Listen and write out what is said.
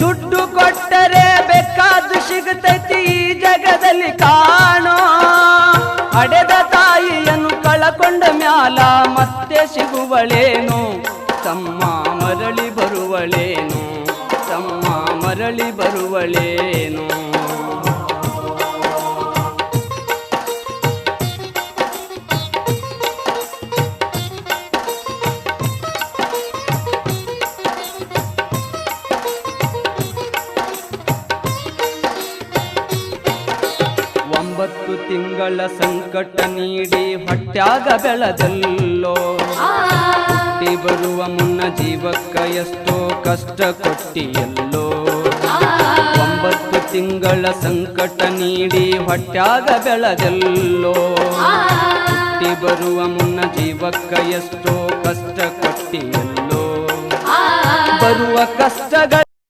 ದುಡ್ಡು ಕೊಟ್ಟರೆ ಬೇಕಾದ್ದು ಸಿಗುತ್ತೈತಿ ಈ ಜಗದಲ್ಲಿ ಕಾಣೋ. ಹಡೆದ ತಾಯಿಯನ್ನು ಕಳಕೊಂಡ ಮ್ಯಾಲ ಮತ್ತೆ ಸಿಗುವಳೇನು, ತಮ್ಮ ಮರಳಿ ಬರುವಳೇನು, ತಮ್ಮ ಮರಳಿ ಬರುವಳೇನು. ಒಂಬತ್ತು ತಿಂಗಳ ಸಂಕಟ ನೀಡಿ ಹೊಟ್ಯಾಗ ಬೆಳೆದಲ್ಲೋ, ಹುಟ್ಟಿ ಬರುವ ಮುನ್ನ ಜೀವಕ್ಕ ಎಷ್ಟೋ ಕಷ್ಟ ಕೊಟ್ಟಿಯಲ್ಲೋ. 9 ತಿಂಗಳ ಸಂಕಟ ನೀಡಿ ಹೊಟ್ಯಾಗ ಬೆಳೆದಲ್ಲೋ, ಹುಟ್ಟಿ ಬರುವ ಮುನ್ನ ಜೀವಕ್ಕ ಎಷ್ಟೋ ಕಷ್ಟ ಕೊಟ್ಟಿಯಲ್ಲೋ. ಬರುವ ಕಷ್ಟಗಳ